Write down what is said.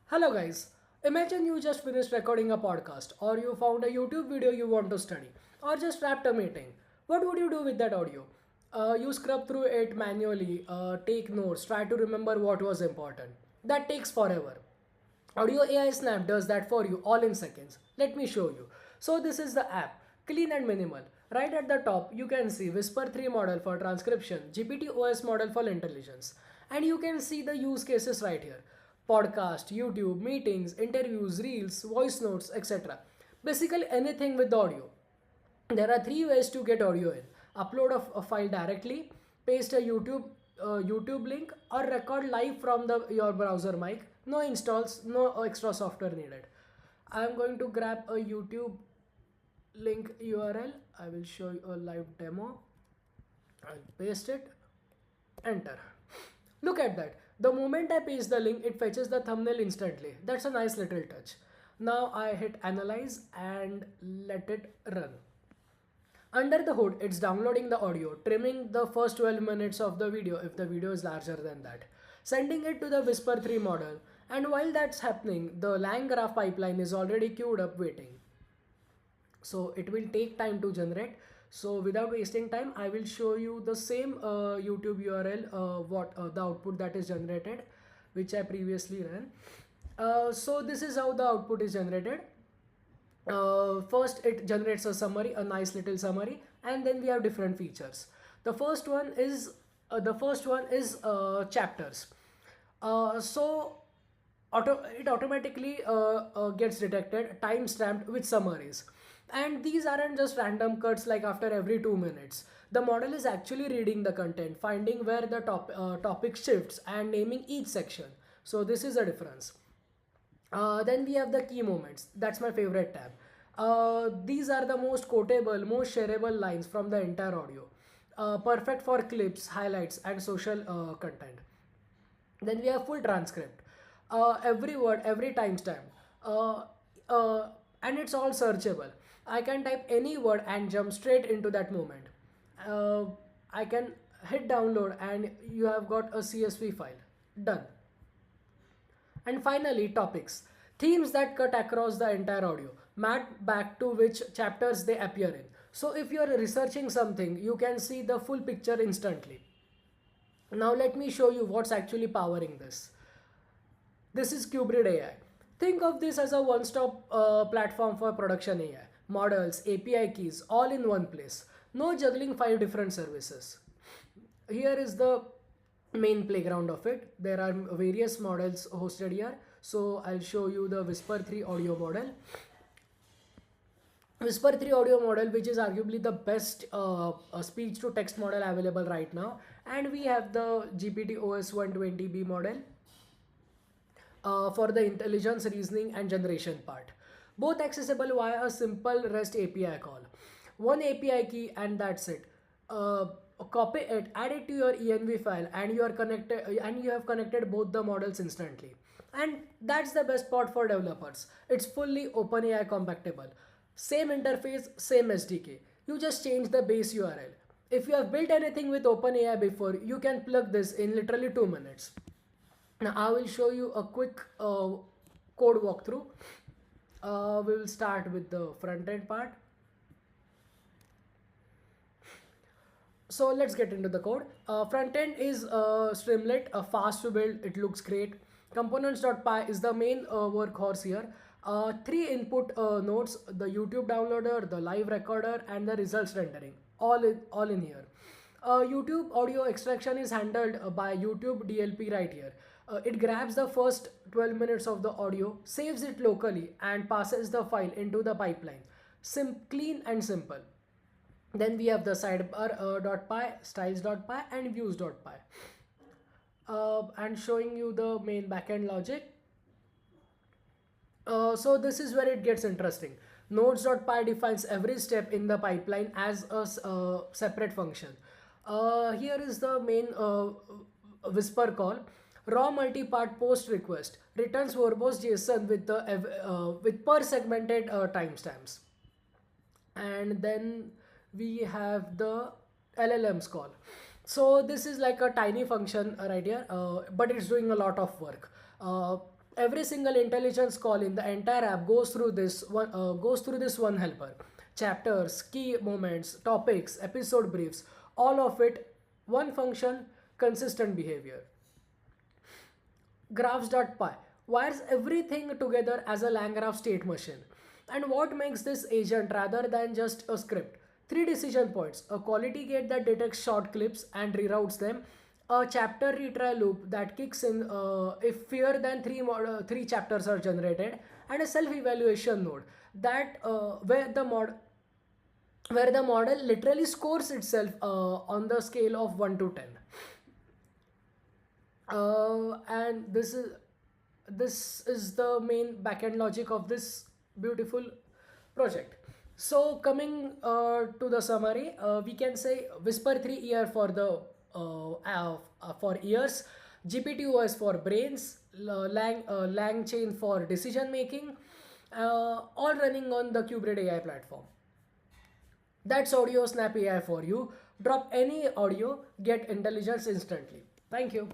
Hello guys, imagine you just finished recording a podcast or you found a YouTube video you want to study or just wrapped a meeting. What would you do with that audio? You scrub through it manually, take notes, try to remember what was important. That takes forever. Audio AI Snap does that for you all in seconds. Let me show you. So this is the app, clean and minimal. Right at the top, you can see Whisper 3 model for transcription, GPT OS model for intelligence. And you can see the use cases right here. Podcast, YouTube, meetings, interviews, reels, voice notes, etc. Basically anything with audio. There are three ways to get audio in: upload a file directly, paste a YouTube link, or record live from your browser mic. No installs, no extra software needed. I'm going to grab a YouTube link URL. I will show you a live demo. I'll paste it, enter. Look at that. The moment I paste the link, it fetches the thumbnail instantly. That's a nice little touch. Now I hit analyze and let it run. Under the hood, it's downloading the audio, trimming the first 12 minutes of the video if the video is larger than that, sending it to the Whisper 3 model, and while that's happening, the LangGraph pipeline is already queued up waiting. So it will take time to generate. So without wasting time, I will show you the same YouTube URL, what the output that is generated, which I previously ran. So this is how the output is generated. First it generates a summary, a nice little summary, and then we have different features. The first one is chapters. So it automatically gets detected, time stamped with summaries, and these aren't just random cuts like after every 2 minutes. The model is actually reading the content, finding where the topic shifts, and naming each section. So this is a difference. Then we have the key moments. That's my favorite tab. These are the most quotable, most shareable lines from the entire audio. Perfect for clips, highlights, and social content. Then we have full transcript. Every word, every timestamp. And it's all searchable. I can type any word and jump straight into that moment. I can hit download and you have got a CSV file. Done. And finally, topics. Themes that cut across the entire audio, map back to which chapters they appear in. So if you are researching something, you can see the full picture instantly. Now let me show you what's actually powering this. This is Qubrid AI. Think of this as a one-stop platform for production AI. Models, API keys, all in one place. No juggling 5 different services. Here is the main playground of it. There are various models hosted here. So I'll show you the Whisper 3 audio model. Whisper 3 audio model, which is arguably the best speech to text model available right now. And we have the GPT OS 120B model for the intelligence, reasoning, and generation part. Both accessible via a simple REST API call. One API key and that's it. Copy it, add it to your env file, and you are connected, and you have connected both the models instantly. And that's the best part for developers. It's fully OpenAI compatible. Same interface, same SDK. You just change the base URL. If you have built anything with OpenAI before, you can plug this in literally 2 minutes. Now I will show you a quick code walkthrough. We will start with the front end part. So let's get into the code. Front end is Streamlit, fast to build, it looks great. Components.py is the main workhorse here. 3 input nodes: the YouTube downloader, the live recorder, and the results rendering. All in here. YouTube audio extraction is handled by YouTube DLP right here. It grabs the first 12 minutes of the audio, saves it locally, and passes the file into the pipeline. Clean and simple. Then we have the sidebar.py, styles.py, and views.py. And showing you the main backend logic. So this is where it gets interesting. Nodes.py defines every step in the pipeline as a separate function. Here is the main Whisper call. Raw multi-part post request returns verbose JSON with per segmented timestamps. And then we have the LLMs call. So this is like a tiny function right here, but it's doing a lot of work. Every single intelligence call in the entire app goes through this one helper. Chapters, key moments, topics, episode briefs, all of it, one function, consistent behavior. Graphs.py wires everything together as a LangGraph state machine. And what makes this agent rather than just a script? Three decision points: a quality gate that detects short clips and reroutes them, a chapter retry loop that kicks in if fewer than three chapters are generated, and a self-evaluation node that where the model literally scores itself on the scale of 1 to 10. And this is the main backend logic of this beautiful project. So coming to the summary, we can say Whisper 3 ear for the for ears, GPT-OS for brains, LangChain for decision making, all running on the Qubrid AI platform. That's AudioSnap AI for you. Drop any audio, get intelligence instantly. Thank you.